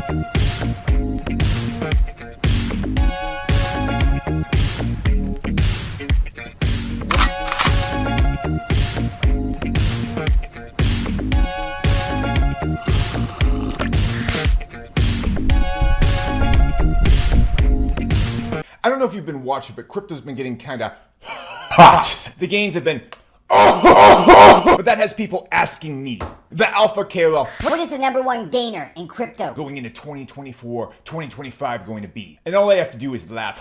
I don't know if you've been watching, but crypto's been getting kind of hot. The gains have been, but that has people asking me, the Alpha KOL, what is the #1 gainer in crypto going into 2024, 2025 going to be? And all I have to do is laugh.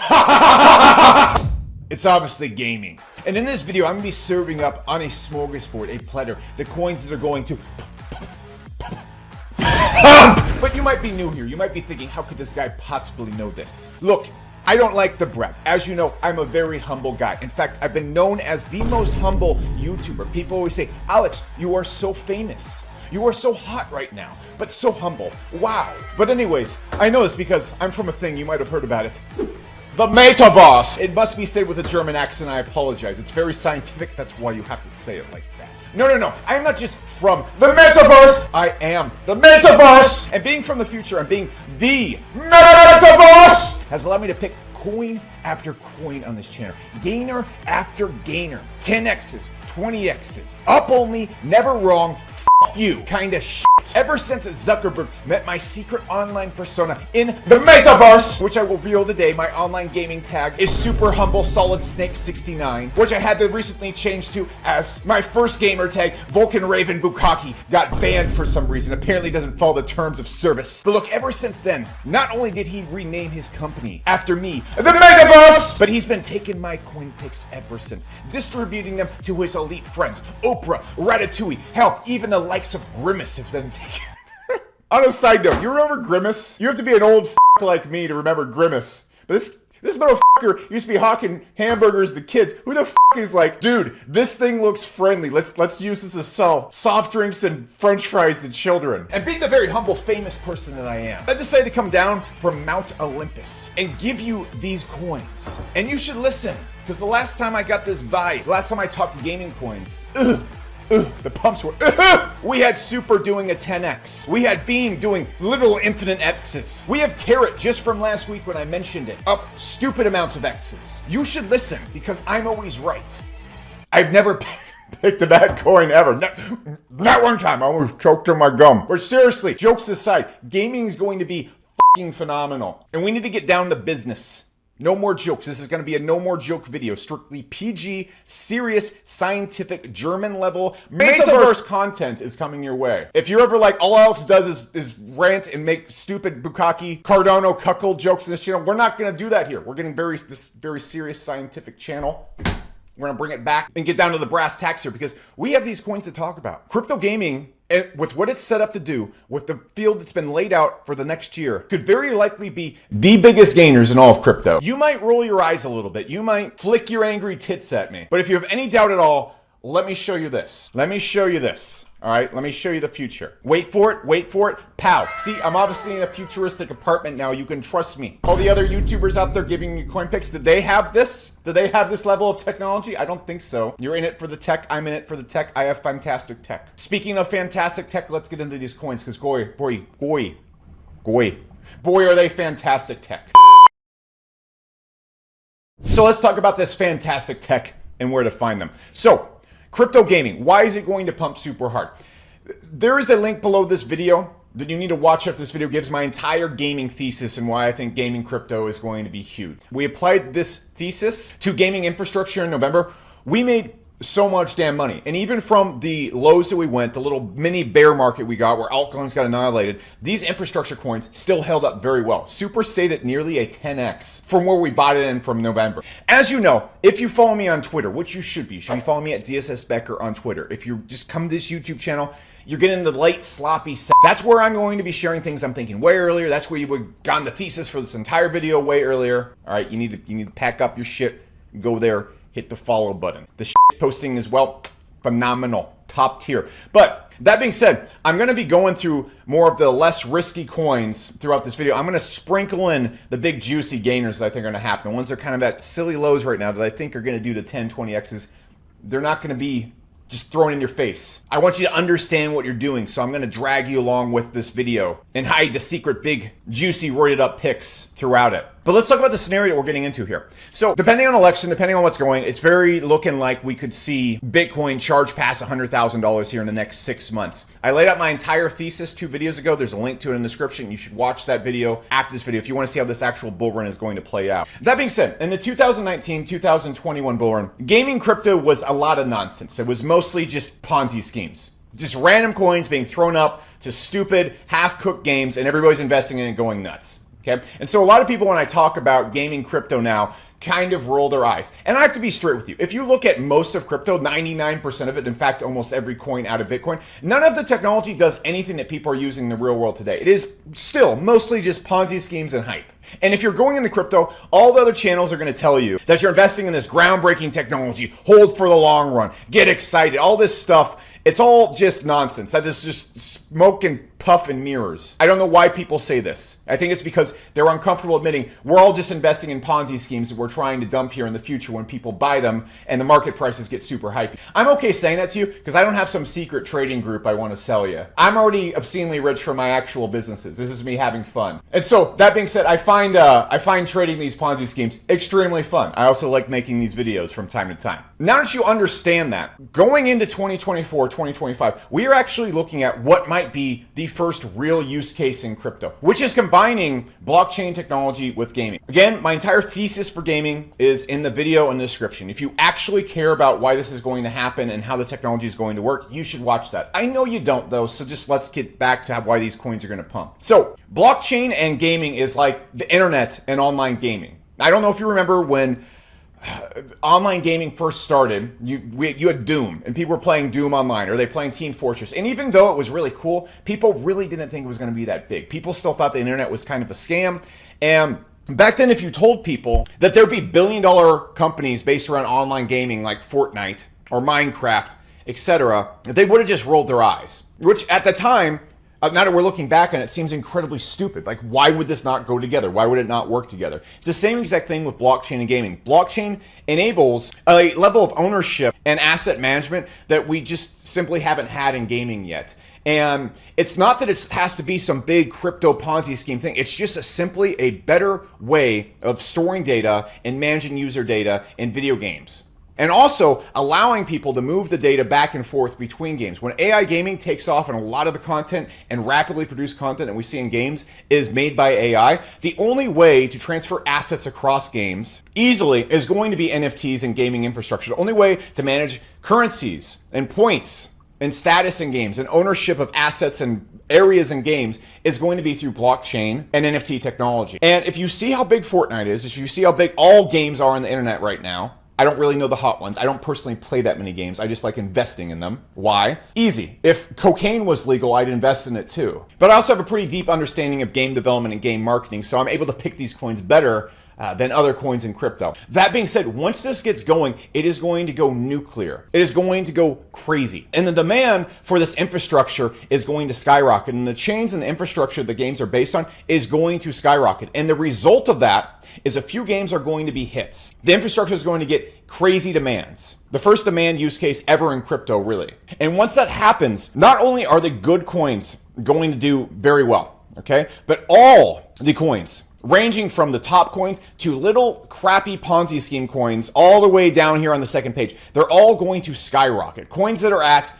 It's obviously gaming. And in this video, I'm gonna be serving up on a smorgasbord, a platter, the coins that are going to But you might be new here. You might be thinking, how could this guy possibly know this? Look, I don't like to brag. As you know, I'm a very humble guy. In fact, I've been known as the most humble YouTuber. People always say, Alex, you are so famous. You are so hot right now, but so humble. Wow. But anyways, I know this because I'm from a thing, you might have heard about it. The metaverse. It must be said with a German accent, I apologize. It's very scientific, that's why you have to say it like that. No, I am not just from the metaverse. I am the metaverse. And being from the future and being the metaverse has allowed me to pick coin after coin on this channel. Gainer after gainer. 10x's, 20x's. Up only, never wrong. You kinda shit. Ever since Zuckerberg met my secret online persona in the metaverse, which I will reveal today, my online gaming tag is Super Humble Solid Snake 69, which I had to recently change to as my first gamer tag, Vulcan Raven Bukaki, got banned for some reason. Apparently doesn't follow the terms of service. But look, ever since then, not only did he rename his company after me, the metaverse, but he's been taking my coin picks ever since, distributing them to his elite friends, Oprah, Ratatouille, hell, even the likes of Grimace have been taken. On a side note, you remember Grimace? You have to be an old like me to remember Grimace. But this motherfucker used to be hawking hamburgers to kids. Who the is like, dude, this thing looks friendly. Let's use this to sell soft drinks and french fries to children. And being the very humble, famous person that I am, I decided to come down from Mount Olympus and give you these coins. And you should listen, because the last time I got this vibe, the last time I talked to gaming coins, the pumps were, we had Super doing a 10x. We had Beam doing literal infinite X's. We have Carrot just from last week when I mentioned it, up stupid amounts of X's. You should listen because I'm always right. I've never picked a bad coin ever. Not one time. I almost choked on my gum. But seriously, jokes aside, gaming is going to be fucking phenomenal. And we need to get down to business. No more jokes. This is going to be a no more joke video. Strictly PG, serious, scientific, German level, metaverse content is coming your way. If you're ever like, all Alex does is rant and make stupid Bukaki, Cardano, cuckold jokes in this channel, we're not going to do that here. We're getting this very serious scientific channel. We're going to bring it back and get down to the brass tacks here because we have these coins to talk about. Crypto gaming, with what it's set up to do, with the field that's been laid out for the next year, could very likely be the biggest gainers in all of crypto. You might roll your eyes a little bit. You might flick your angry tits at me. But if you have any doubt at all, let me show you this. Let me show you this. All right, let me show you the future. Wait for it, pow. See, I'm obviously in a futuristic apartment now, you can trust me. All the other YouTubers out there giving you coin picks, did they have this? Did they have this level of technology? I don't think so. You're in it for the tech, I'm in it for the tech, I have fantastic tech. Speaking of fantastic tech, let's get into these coins, because boy, are they fantastic tech. So let's talk about this fantastic tech and where to find them. So, crypto gaming, why is it going to pump super hard? There is a link below this video that you need to watch after this video. Gives my entire gaming thesis and why I think gaming crypto is going to be huge. We applied this thesis to gaming infrastructure in November. We made so much damn money. And even from the lows that we went, the little mini bear market we got where altcoins got annihilated, these infrastructure coins still held up very well. Super stayed at nearly a 10x from where we bought it in from November. As you know, if you follow me on Twitter, which you should be following me at ZSS Becker on Twitter. If you just come to this YouTube channel, you're getting the light, sloppy set. That's where I'm going to be sharing things I'm thinking way earlier. That's where you would have gotten the thesis for this entire video way earlier. All right, you need to pack up your shit, go there, hit the follow button. The shit posting is, well, phenomenal, top tier. But that being said, I'm going to be going through more of the less risky coins throughout this video. I'm going to sprinkle in the big juicy gainers that I think are going to happen. The ones that are kind of at silly lows right now that I think are going to do the 10, 20x's. They're not going to be just thrown in your face. I want you to understand what you're doing, so I'm gonna drag you along with this video and hide the secret big, juicy, roided up picks throughout it. But let's talk about the scenario that we're getting into here. So depending on election, depending on what's going, it's very looking like we could see Bitcoin charge past $100,000 here in the next 6 months. I laid out my entire thesis 2 videos ago. There's a link to it in the description. You should watch that video after this video if you want to see how this actual bull run is going to play out. That being said, in the 2019-2021 bull run, gaming crypto was a lot of nonsense. It was mostly just Ponzi schemes. Just random coins being thrown up to stupid, half-cooked games, and everybody's investing in it and going nuts. Okay? And so a lot of people, when I talk about gaming crypto now, kind of roll their eyes. And I have to be straight with you. If you look at most of crypto, 99% of it, in fact, almost every coin out of Bitcoin, none of the technology does anything that people are using in the real world today. It is still mostly just Ponzi schemes and hype. And if you're going into crypto, all the other channels are going to tell you that you're investing in this groundbreaking technology, hold for the long run, get excited, all this stuff. It's all just nonsense. That is just smoke and puff and mirrors. I don't know why people say this. I think it's because they're uncomfortable admitting we're all just investing in Ponzi schemes that we're trying to dump here in the future when people buy them and the market prices get super hypey. I'm okay saying that to you because I don't have some secret trading group I want to sell you. I'm already obscenely rich from my actual businesses. This is me having fun. And so that being said, I find trading these Ponzi schemes extremely fun. I also like making these videos from time to time. Now that you understand that, going into 2024, 2025, we are actually looking at what might be the first real use case in crypto, which is combining blockchain technology with gaming. Again, my entire thesis for gaming is in the video in the description. If you actually care about why this is going to happen and how the technology is going to work, you should watch that. I know you don't though, so just let's get back to why these coins are going to pump. So blockchain and gaming is like the internet and online gaming. I don't know if you remember when online gaming first started, you had Doom, and people were playing Doom online, or they playing Team Fortress. And even though it was really cool, people really didn't think it was going to be that big. People still thought the internet was kind of a scam. And back then, if you told people that there'd be billion-dollar companies based around online gaming like Fortnite or Minecraft, etc., they would have just rolled their eyes. Which at the time, now that we're looking back on it, seems incredibly stupid. Like, why would this not go together? Why would it not work together? It's the same exact thing with blockchain and gaming. Blockchain enables a level of ownership and asset management that we just simply haven't had in gaming yet. And it's not that it has to be some big crypto Ponzi scheme thing. It's just simply a better way of storing data and managing user data in video games. And also allowing people to move the data back and forth between games. When AI gaming takes off and a lot of the content and rapidly produced content that we see in games is made by AI, the only way to transfer assets across games easily is going to be NFTs and gaming infrastructure. The only way to manage currencies and points and status in games and ownership of assets and areas in games is going to be through blockchain and NFT technology. And if you see how big Fortnite is, if you see how big all games are on the internet right now, I don't really know the hot ones. I don't personally play that many games. I just like investing in them. Why? Easy. If cocaine was legal, I'd invest in it too. But I also have a pretty deep understanding of game development and game marketing, so I'm able to pick these coins better than other coins in crypto. That being said, once this gets going, it is going to go nuclear. It is going to go crazy. And the demand for this infrastructure is going to skyrocket. And the chains and the infrastructure the games are based on is going to skyrocket. And the result of that is a few games are going to be hits. The infrastructure is going to get crazy demands. The first demand use case ever in crypto, really. And once that happens, not only are the good coins going to do very well, okay, but all the coins, ranging from the top coins to little crappy Ponzi scheme coins all the way down here on the second page, they're all going to skyrocket. Coins that are at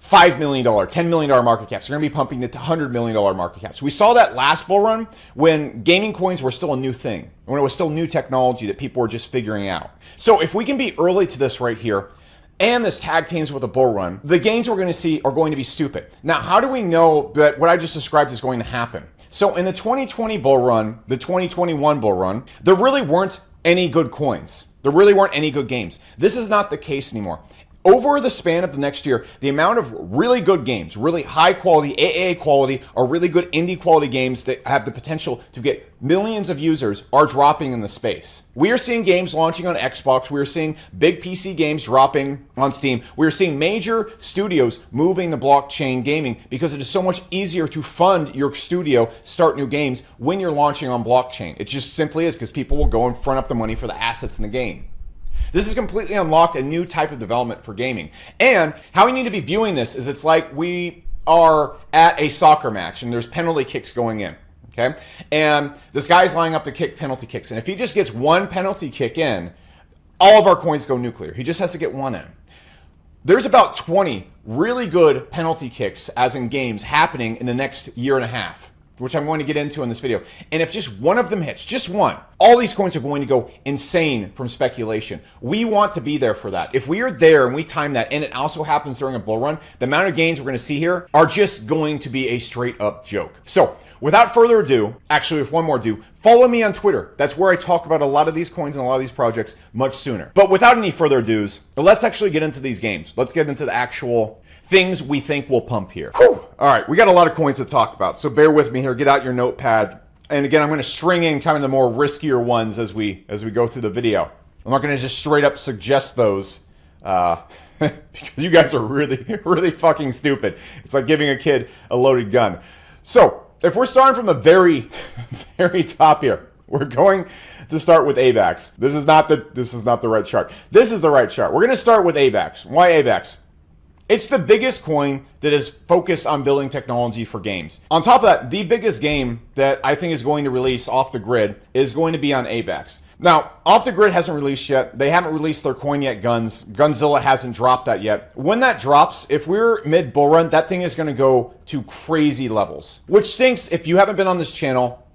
$5 million, $10 million market caps are going to be pumping to $100 million market caps. We saw that last bull run when gaming coins were still a new thing, when it was still new technology that people were just figuring out. So if we can be early to this right here, and this tag teams with a bull run, the gains we're going to see are going to be stupid. Now, how do we know that what I just described is going to happen? So in the 2020 bull run, the 2021 bull run, there really weren't any good coins. There really weren't any good games. This is not the case anymore. Over the span of the next year, the amount of really good games, really high quality, AAA quality, or really good indie quality games that have the potential to get millions of users are dropping in the space. We are seeing games launching on Xbox. We are seeing big PC games dropping on Steam. We are seeing major studios moving the blockchain gaming because it is so much easier to fund your studio, start new games when you're launching on blockchain. It just simply is because people will go and front up the money for the assets in the game. This has completely unlocked a new type of development for gaming. And how we need to be viewing this is it's like we are at a soccer match and there's penalty kicks going in. Okay, and this guy's lining up to kick penalty kicks, and if he just gets one penalty kick in, all of our coins go nuclear. He just has to get one in. There's about 20 really good penalty kicks, as in games, happening in the next year and a half, which I'm going to get into in this video. And if just one of them hits, just one, all these coins are going to go insane from speculation. We want to be there for that. If we are there and we time that, and it also happens during a bull run, the amount of gains we're going to see here are just going to be a straight up joke. So without further ado, actually with one more ado, follow me on Twitter. That's where I talk about a lot of these coins and a lot of these projects much sooner. But without any further ados, let's actually get into these games. Let's get into the actual things we think will pump here. Whew. All right, we got a lot of coins to talk about, so bear with me here. Get out your notepad. And again, I'm going to string in kind of the more riskier ones as we go through the video. I'm not going to just straight up suggest those because you guys are really, really fucking stupid. It's like giving a kid a loaded gun. So if we're starting from the very, very top here, we're going to start with AVAX. This is not the right chart. This is the right chart. We're going to start with AVAX. Why AVAX? It's the biggest coin that is focused on building technology for games. On top of that, the biggest game that I think is going to release off the grid is going to be on AVAX. Now, Off the Grid hasn't released yet. They haven't released their coin yet, Guns. Gunzilla hasn't dropped that yet. When that drops, if we're mid bull run, that thing is going to go to crazy levels, which stinks if you haven't been on this channel.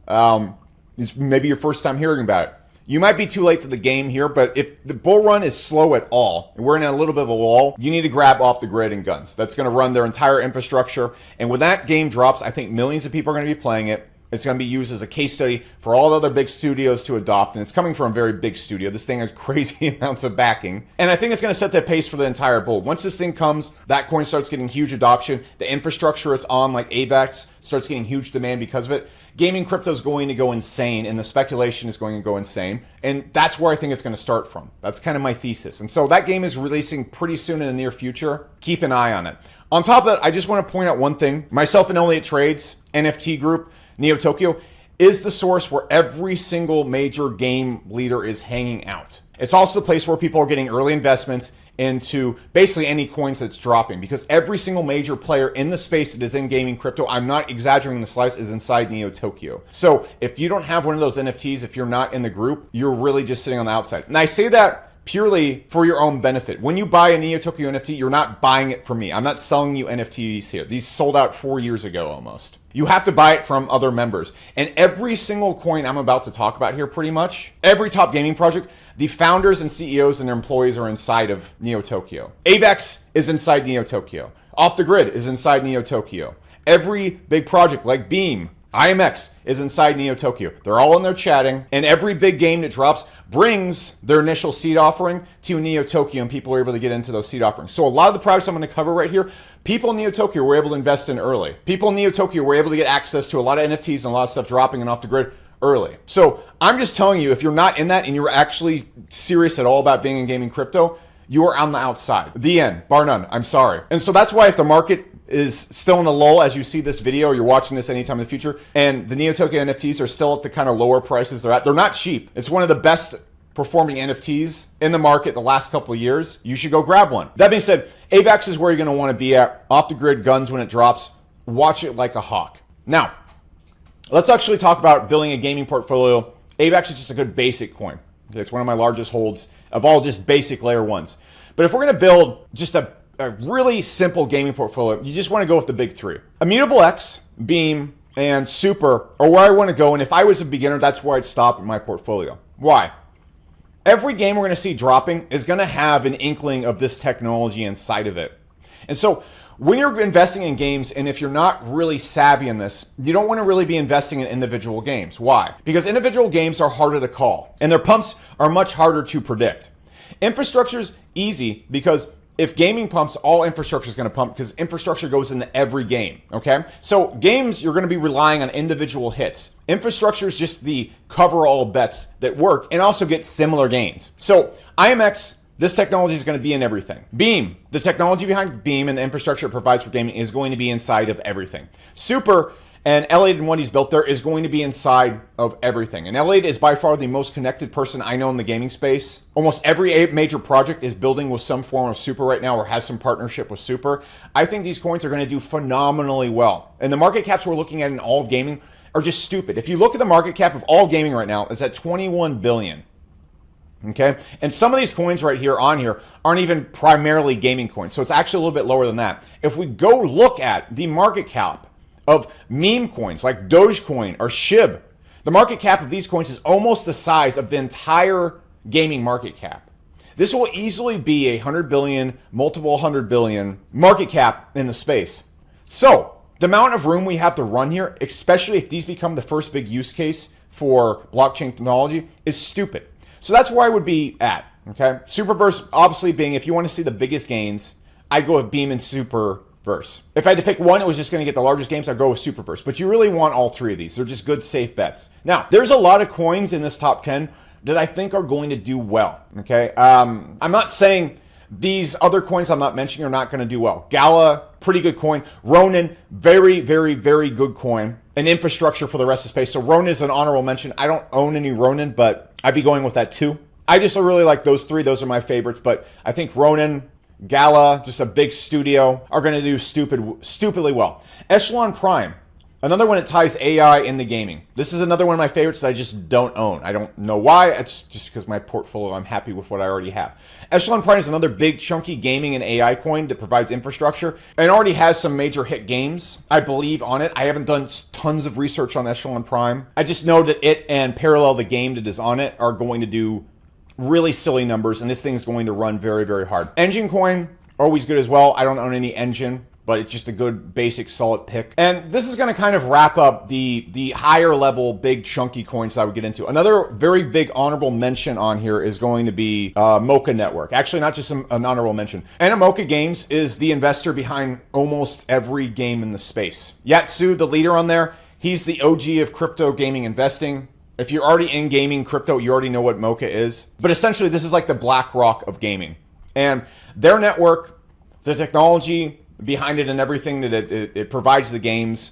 It's maybe your first time hearing about it. You might be too late to the game here, but if the bull run is slow at all, and we're in a little bit of a lull, you need to grab Off the Grid and Guns. That's going to run their entire infrastructure. And when that game drops, I think millions of people are going to be playing it. It's going to be used as a case study for all the other big studios to adopt. And it's coming from a very big studio. This thing has crazy amounts of backing. And I think it's going to set that pace for the entire bull. Once this thing comes, that coin starts getting huge adoption. The infrastructure it's on, like AVAX, starts getting huge demand because of it. Gaming crypto is going to go insane, and the speculation is going to go insane. And that's where I think it's going to start from. That's kind of my thesis. And so that game is releasing pretty soon in the near future. Keep an eye on it. On top of that, I just want to point out one thing. Myself and Elliott Trades, NFT group, Neo Tokyo, is the source where every single major game leader is hanging out. It's also the place where people are getting early investments into basically any coins that's dropping, because every single major player in the space that is in gaming crypto, I'm not exaggerating the slice, is inside Neo Tokyo. So if you don't have one of those NFTs, if you're not in the group, you're really just sitting on the outside. And I say that purely for your own benefit. When you buy a Neo Tokyo NFT, you're not buying it from me. I'm not selling you NFTs here. These sold out 4 years ago almost. You have to buy it from other members. And every single coin I'm about to talk about here, pretty much, every top gaming project, the founders and CEOs and their employees are inside of Neo Tokyo. AVAX is inside Neo Tokyo. Off the Grid is inside Neo Tokyo. Every big project like Beam, IMX is inside Neo Tokyo. They're all in there chatting, and every big game that drops brings their initial seed offering to Neo Tokyo, and people are able to get into those seed offerings. So a lot of the projects I'm going to cover right here, people in Neo Tokyo were able to invest in early. People in Neo Tokyo were able to get access to a lot of NFTs and a lot of stuff dropping and off the grid early. So I'm just telling you, if you're not in that and you're actually serious at all about being in gaming crypto, you are on the outside. The end, bar none. I'm sorry. And so that's why if the market is still in a lull as you see this video, or you're watching this anytime in the future, and the Neo Tokyo NFTs are still at the kind of lower prices they're at, they're not cheap. It's one of the best performing NFTs in the market the last couple of years. You should go grab one. That being said, AVAX is where you're going to want to be at. Off the Grid, Guns, when it drops, watch it like a hawk. Now, let's actually talk about building a gaming portfolio. AVAX is just a good basic coin. Okay, it's one of my largest holds of all just basic layer ones. But if we're going to build just a really simple gaming portfolio, you just want to go with the big three. Immutable X, Beam, and Super are where I want to go. And if I was a beginner, that's where I'd stop in my portfolio. Why? Every game we're going to see dropping is going to have an inkling of this technology inside of it. And so when you're investing in games, and if you're not really savvy in this, you don't want to really be investing in individual games. Why? Because individual games are harder to call, and their pumps are much harder to predict. Infrastructure's easy because if gaming pumps, all infrastructure is going to pump because infrastructure goes into every game, okay? So games, you're going to be relying on individual hits. Infrastructure is just the cover-all bets that work and also get similar gains. So IMX, this technology is going to be in everything. Beam, the technology behind Beam and the infrastructure it provides for gaming is going to be inside of everything. Super And Elliot and what he's built there is going to be inside of everything. And Elliot is by far the most connected person I know in the gaming space. Almost every major project is building with some form of Super right now or has some partnership with Super. I think these coins are going to do phenomenally well. And the market caps we're looking at in all of gaming are just stupid. If you look at the market cap of all gaming right now, it's at 21 billion. Okay, and some of these coins right here on here aren't even primarily gaming coins, so it's actually a little bit lower than that. If we go look at the market cap of meme coins like Dogecoin or SHIB, the market cap of these coins is almost the size of the entire gaming market cap. This will easily be a 100 billion, multiple 100 billion market cap in the space. So the amount of room we have to run here, especially if these become the first big use case for blockchain technology, is stupid. So that's where I would be at, okay? Superverse, obviously being, if you want to see the biggest gains, I'd go with Beam and Superverse. If I had to pick one, it was just going to get the largest gains, I'd go with Superverse. But you really want all three of these. They're just good, safe bets. Now, there's a lot of coins in this top 10 that I think are going to do well, okay? I'm not saying these other coins I'm not mentioning are not going to do well. Gala, pretty good coin. Ronin, very, very, very good coin. An infrastructure for the rest of the space. So Ronin is an honorable mention. I don't own any Ronin, but I'd be going with that too. I just really like those three. Those are my favorites. But I think Ronin, Gala, just a big studio, are going to do stupidly well. Echelon Prime, another one that ties AI into gaming. This is another one of my favorites that I just don't own. I don't know why. It's just because my portfolio, I'm happy with what I already have. Echelon Prime is another big chunky gaming and AI coin that provides infrastructure and already has some major hit games, I believe, on it. I haven't done tons of research on Echelon Prime. I just know that it and Parallel, the game that is on it, are going to do really silly numbers, and this thing is going to run very, very hard. Engine coin, always good as well. I don't own any Engine, but it's just a good, basic, solid pick. And this is going to kind of wrap up the higher level, big, chunky coins that I would get into. Another very big honorable mention on here is going to be Mocha Network. Actually, not just an honorable mention. Animoca Games is the investor behind almost every game in the space. Yatsu, the leader on there, he's the OG of crypto gaming investing. If you're already in gaming crypto, you already know what Mocha is. But essentially, this is like the BlackRock of gaming. And their network, the technology behind it and everything that it provides the games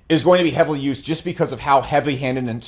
is going to be heavily used just because of how heavy-handed and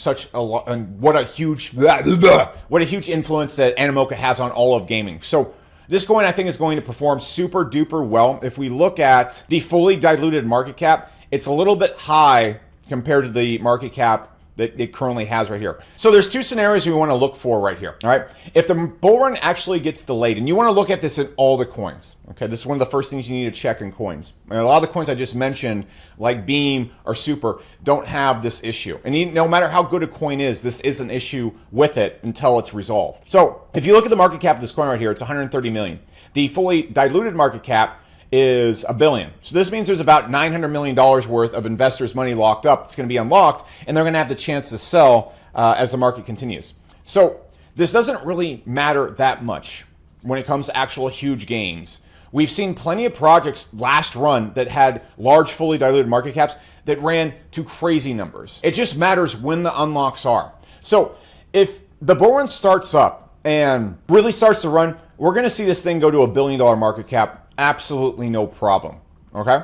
what a huge influence that Animoca has on all of gaming. So this coin I think is going to perform super duper well. If we look at the fully diluted market cap, it's a little bit high compared to the market cap that it currently has right here. So there's two scenarios we want to look for right here, all right? If the bull run actually gets delayed, and you want to look at this in all the coins, okay? This is one of the first things you need to check in coins. And a lot of the coins I just mentioned, like Beam or Super, don't have this issue. And no matter how good a coin is, this is an issue with it until it's resolved. So if you look at the market cap of this coin right here, it's 130 million. The fully diluted market cap is $1 billion. So this means there's about $900 million worth of investors' money locked up. It's going to be unlocked, and they're going to have the chance to sell as the market continues. So this doesn't really matter that much when it comes to actual huge gains. We've seen plenty of projects last run that had large, fully diluted market caps that ran to crazy numbers. It just matters when the unlocks are. So if the bull run starts up and really starts to run, we're going to see this thing go to $1 billion market cap. Absolutely no problem, okay?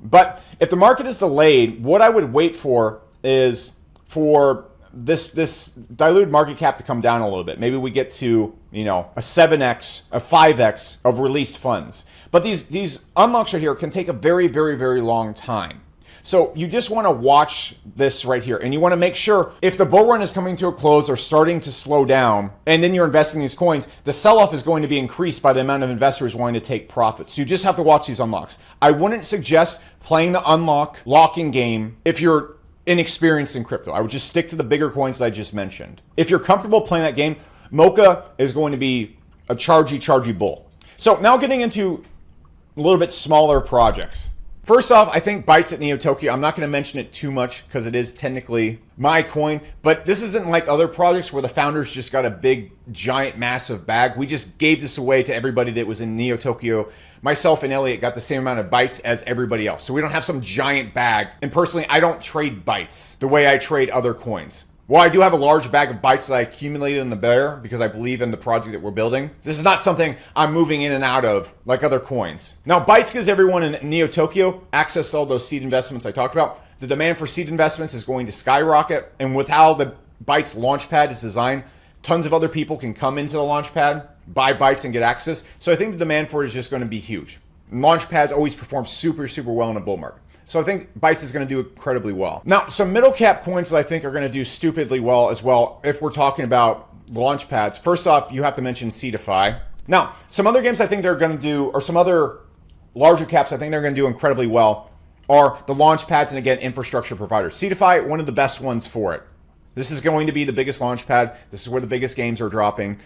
But if the market is delayed, what I would wait for is for this diluted market cap to come down a little bit. Maybe we get to, a 7x, a 5x of released funds. But these unlocks right here can take a very, very, very long time. So you just want to watch this right here, and you want to make sure if the bull run is coming to a close or starting to slow down, and then you're investing these coins, the sell-off is going to be increased by the amount of investors wanting to take profits. So you just have to watch these unlocks. I wouldn't suggest playing the locking game if you're inexperienced in crypto. I would just stick to the bigger coins that I just mentioned. If you're comfortable playing that game, Mocha is going to be a chargy bull. So now getting into a little bit smaller projects. First off, I think Bytes at Neo Tokyo, I'm not going to mention it too much because it is technically my coin, but this isn't like other projects where the founders just got a big, giant, massive bag. We just gave this away to everybody that was in Neo Tokyo. Myself and Elliot got the same amount of bytes as everybody else. So we don't have some giant bag. And personally, I don't trade bytes the way I trade other coins. While I do have a large bag of bytes that I accumulated in the bear because I believe in the project that we're building, this is not something I'm moving in and out of like other coins. Now, bytes gives everyone in Neo Tokyo access to all those seed investments I talked about. the demand for seed investments is going to skyrocket. And with how the Bytes launchpad is designed, tons of other people can come into the launchpad, buy Bytes, and get access. So I think the demand for it is just going to be huge. Launchpads always perform super, super well in a bull market. So I think Bytes is going to do incredibly well. Now, some middle cap coins that I think are going to do stupidly well as well, if we're talking about launchpads. First off, you have to mention Seedify. Now, some other games I think they're going to do, or some other larger caps I think they're going to do incredibly well, are the launchpads and, again, infrastructure providers. Seedify, one of the best ones for it. This is going to be the biggest launchpad. This is where the biggest games are dropping.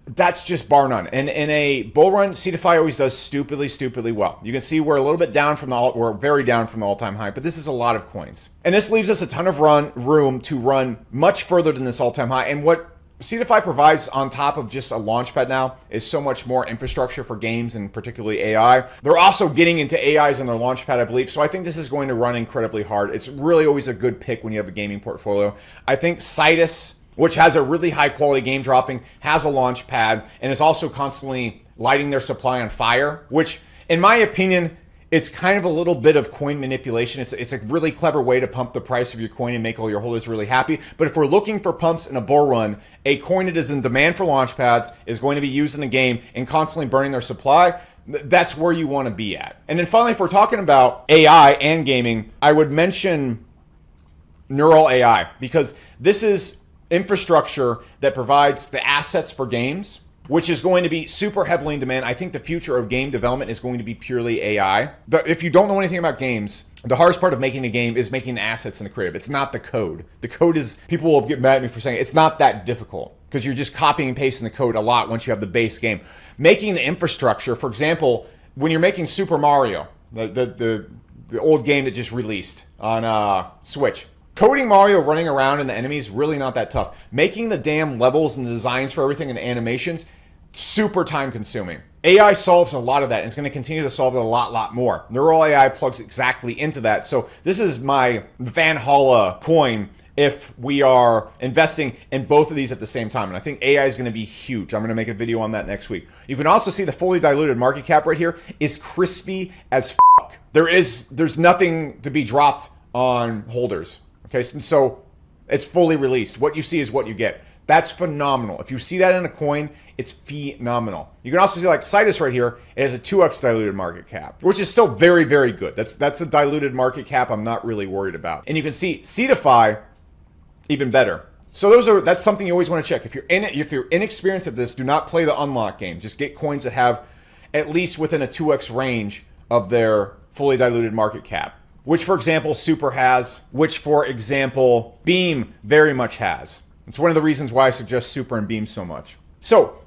That's just bar none. And in a bull run, Seedify always does stupidly well. You can see we're a little bit down from we're very down from the all-time high, but this is a lot of coins. And this leaves us a ton of room to run much further than this all-time high. And what Seedify provides on top of just a launchpad now is so much more infrastructure for games and particularly AI. They're also getting into AIs in their launchpad, I believe. So I think this is going to run incredibly hard. It's really always a good pick when you have a gaming portfolio. I think Citus, which has a really high quality game dropping, has a launch pad and is also constantly lighting their supply on fire, which in my opinion, it's kind of a little bit of coin manipulation. It's a really clever way to pump the price of your coin and make all your holders really happy. But if we're looking for pumps in a bull run, a coin that is in demand for launch pads is going to be used in the game and constantly burning their supply. That's where you want to be at. And then finally, if we're talking about AI and gaming, I would mention Neural AI, because this is infrastructure that provides the assets for games, which is going to be super heavily in demand. I think the future of game development is going to be purely AI. If you don't know anything about games, the hardest part of making a game is making the assets in the creative. It's not the code. The code is, people will get mad at me for saying it's not that difficult because you're just copying and pasting the code a lot once you have the base game. Making the infrastructure, for example, when you're making Super Mario, the old game that just released on Switch, coding Mario running around and the enemies, really not that tough. Making the damn levels and the designs for everything and the animations, super time consuming. AI solves a lot of that and it's going to continue to solve it a lot more. Neural AI plugs exactly into that. So this is my Van Holla coin if we are investing in both of these at the same time. And I think AI is going to be huge. I'm going to make a video on that next week. You can also see the fully diluted market cap right here is crispy as fuck. There's nothing to be dropped on holders. Okay, so it's fully released. What you see is what you get. That's phenomenal. If you see that in a coin, it's phenomenal. You can also see like Citus right here. It has a 2x diluted market cap, which is still very, very good. That's a diluted market cap I'm not really worried about. And you can see Seedify, even better. So that's something you always want to check. If you're inexperienced at this, do not play the unlock game. Just get coins that have at least within a 2x range of their fully diluted market cap. Which, for example, Super has, which, for example, Beam very much has. It's one of the reasons why I suggest Super and Beam so much. So,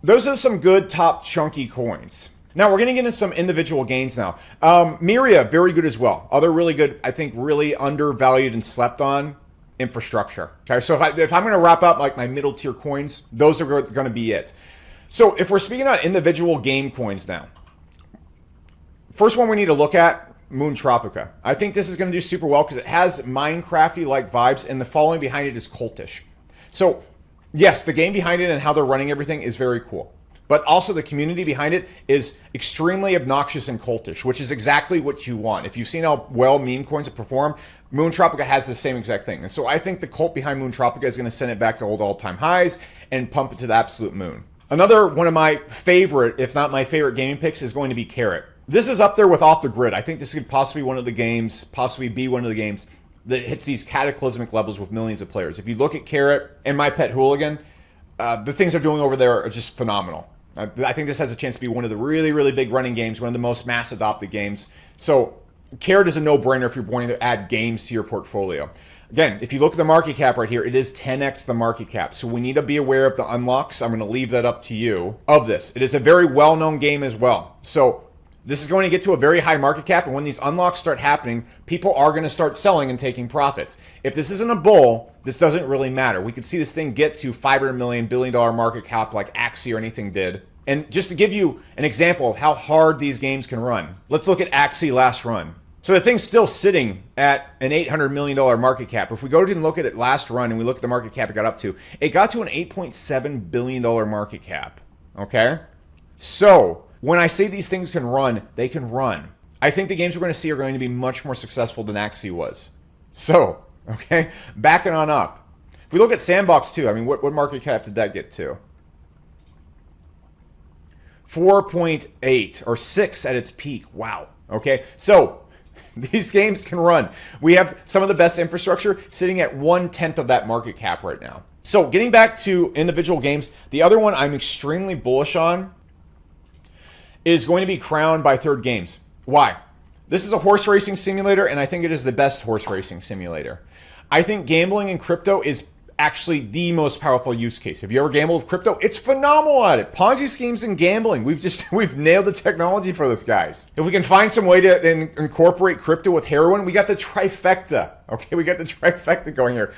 those are some good top chunky coins. Now, we're going to get into some individual gains now. Myria, very good as well. Other really good, I think, really undervalued and slept on infrastructure. Okay, so if I'm going to wrap up like my middle tier coins, those are going to be it. So, if we're speaking about individual game coins now, first one we need to look at, Moon Tropica. I think this is going to do super well because it has Minecrafty-like vibes and the following behind it is cultish. So yes, the game behind it and how they're running everything is very cool. But also the community behind it is extremely obnoxious and cultish, which is exactly what you want. If you've seen how well meme coins perform, Moon Tropica has the same exact thing. And so I think the cult behind Moon Tropica is going to send it back to old all-time highs and pump it to the absolute moon. Another one of my favorite, if not my favorite gaming picks is going to be Carrot. This is up there with Off the Grid. I think this could possibly be one of the games that hits these cataclysmic levels with millions of players. If you look at Carrot and My Pet Hooligan, the things they're doing over there are just phenomenal. I think this has a chance to be one of the really, really big running games, one of the most mass adopted games. So Carrot is a no-brainer if you're wanting to add games to your portfolio. Again, if you look at the market cap right here, it is 10x the market cap. So we need to be aware of the unlocks. I'm going to leave that up to you of this. It is a very well-known game as well. So this is going to get to a very high market cap, and when these unlocks start happening, people are going to start selling and taking profits. If this isn't a bull, this doesn't really matter. We could see this thing get to $500 million, billion-dollar market cap like Axie or anything did. And just to give you an example of how hard these games can run, let's look at Axie last run. So the thing's still sitting at an $800 million market cap. If we go and look at it last run and we look at the market cap it got up to, it got to an $8.7 billion market cap, okay? So when I say these things can run, they can run. I think the games we're going to see are going to be much more successful than Axie was. So, okay, backing on up. If we look at Sandbox too, I mean, what market cap did that get to? 4.8 or 6 at its peak. Wow. Okay, so these games can run. We have some of the best infrastructure sitting at 1/10 of that market cap right now. So getting back to individual games, the other one I'm extremely bullish on is going to be Crown by Third Games. Why? This is a horse racing simulator, and I think it is the best horse racing simulator. I think gambling in crypto is actually the most powerful use case. Have you ever gambled with crypto? It's phenomenal at it. Ponzi schemes and gambling. We've nailed the technology for this, guys. If we can find some way to incorporate crypto with heroin, we got the trifecta. Okay, we got the trifecta going here.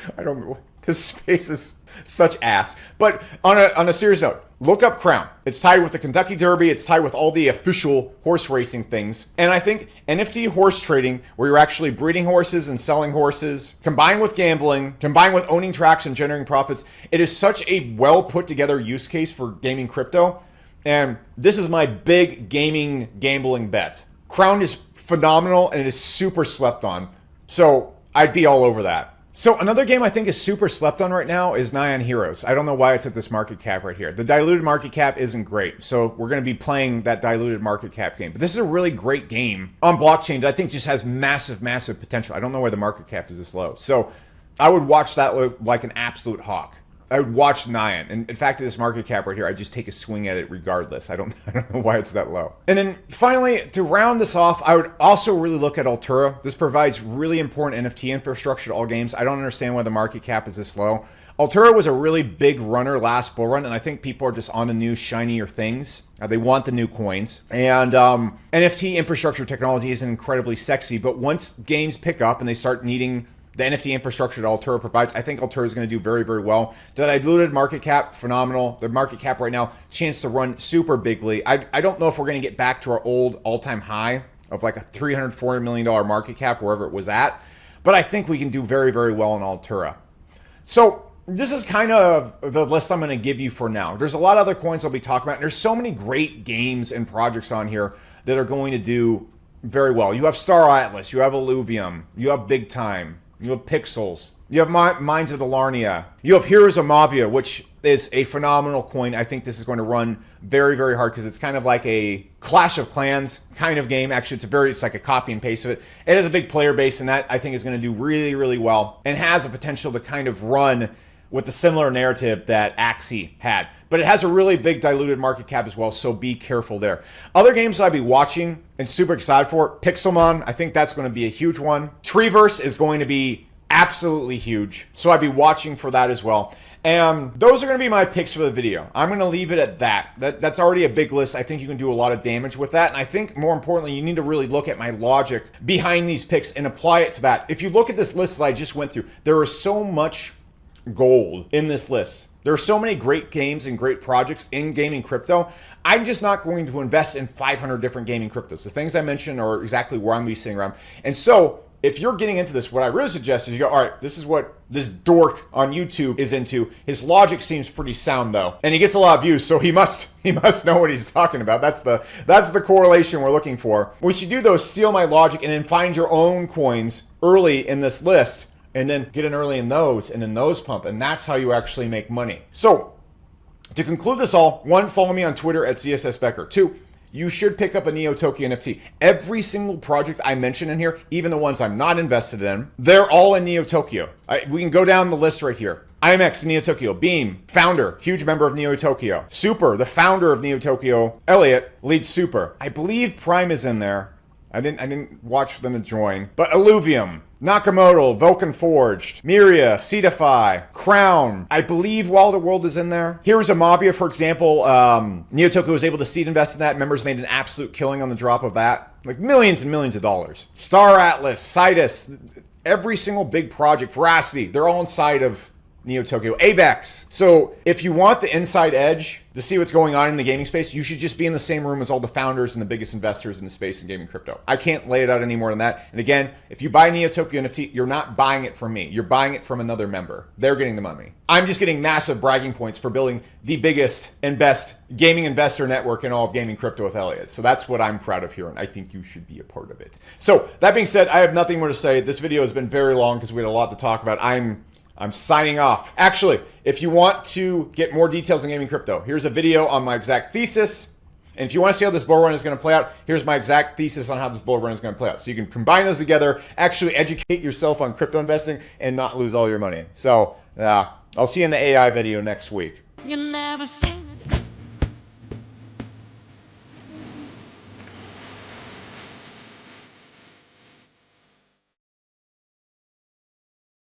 This space is such ass. But on a serious note, look up Crown. It's tied with the Kentucky Derby. It's tied with all the official horse racing things. And I think NFT horse trading, where you're actually breeding horses and selling horses, combined with gambling, combined with owning tracks and generating profits, it is such a well put together use case for gaming crypto. And this is my big gambling bet. Crown is phenomenal and it is super slept on. So I'd be all over that. So another game I think is super slept on right now is Nyan Heroes. I don't know why it's at this market cap right here. The diluted market cap isn't great, so we're going to be playing that diluted market cap game. But this is a really great game on blockchain that I think just has massive, massive potential. I don't know why the market cap is this low. So I would watch that like an absolute hawk. I would watch Nyan. And in fact, this market cap right here, I just take a swing at it regardless. I don't know why it's that low. And then finally, to round this off, I would also really look at Altura. This provides really important NFT infrastructure to all games. I don't understand why the market cap is this low. Altura was a really big runner last bull run, and I think people are just on the new shinier things. They want the new coins. And NFT infrastructure technology isn't incredibly sexy, but once games pick up and they start needing the NFT infrastructure that Altura provides, I think Altura is going to do very, very well. The diluted market cap, phenomenal. The market cap right now, chance to run super bigly. I don't know if we're going to get back to our old all-time high of like a $340 million market cap, wherever it was at. But I think we can do very, very well in Altura. So this is kind of the list I'm going to give you for now. There's a lot of other coins I'll be talking about. And there's so many great games and projects on here that are going to do very well. You have Star Atlas, you have Illuvium, you have Big Time, you have Pixels, you have Mines of the Larnia, you have Heroes of Mavia, which is a phenomenal coin. I think this is going to run very, very hard because it's kind of like a Clash of Clans kind of game. Actually, it's like a copy and paste of it. It has a big player base, and that I think is going to do really, really well and has a potential to kind of run with the similar narrative that Axie had. But it has a really big diluted market cap as well, so be careful there. Other games that I'd be watching and super excited for, Pixelmon, I think that's going to be a huge one. Treeverse is going to be absolutely huge, so I'd be watching for that as well. And those are going to be my picks for the video. I'm going to leave it at that. That's already a big list. I think you can do a lot of damage with that. And I think more importantly, you need to really look at my logic behind these picks and apply it to that. If you look at this list that I just went through, there is so much gold in this list. There are so many great games and great projects in gaming crypto. I'm just not going to invest in 500 different gaming cryptos. The things I mentioned are exactly where I'm going to be sitting around. And so if you're getting into this, what I really suggest is you go, all right, this is what this dork on YouTube is into. His logic seems pretty sound though. And he gets a lot of views, so he must know what he's talking about. That's the correlation we're looking for. What you do though is steal my logic and then find your own coins early in this list, and then get in early in those, and then those pump, and that's how you actually make money. So, to conclude this all, 1, follow me on Twitter at CSSBecker. 2, you should pick up a Neo Tokyo NFT. Every single project I mention in here, even the ones I'm not invested in, they're all in Neo Tokyo. We can go down the list right here. IMX, Neo Tokyo. Beam, founder, huge member of Neo Tokyo. Super, the founder of Neo Tokyo. Elliot leads Super. I believe Prime is in there. I didn't watch them to join. But Illuvium, Nakamoto, Vulcan Forged, Miria, Cetify, Crown. I believe Wilder World is in there. Here's a Mavia, for example. Neo Tokyo was able to seed invest in that. Members made an absolute killing on the drop of that. Like millions and millions of dollars. Star Atlas, Citus, every single big project, Veracity, they're all inside of Neo Tokyo, AVAX. So if you want the inside edge to see what's going on in the gaming space, you should just be in the same room as all the founders and the biggest investors in the space in gaming crypto. I can't lay it out any more than that. And again, if you buy Neo Tokyo NFT, you're not buying it from me. You're buying it from another member. They're getting the money. I'm just getting massive bragging points for building the biggest and best gaming investor network in all of gaming crypto with Elliot. So that's what I'm proud of here, and I think you should be a part of it. So that being said, I have nothing more to say. This video has been very long because we had a lot to talk about. I'm signing off. Actually, if you want to get more details on gaming crypto, here's a video on my exact thesis. And if you want to see how this bull run is going to play out, here's my exact thesis on how this bull run is going to play out. So you can combine those together, actually educate yourself on crypto investing, and not lose all your money. So I'll see you in the AI video next week. You never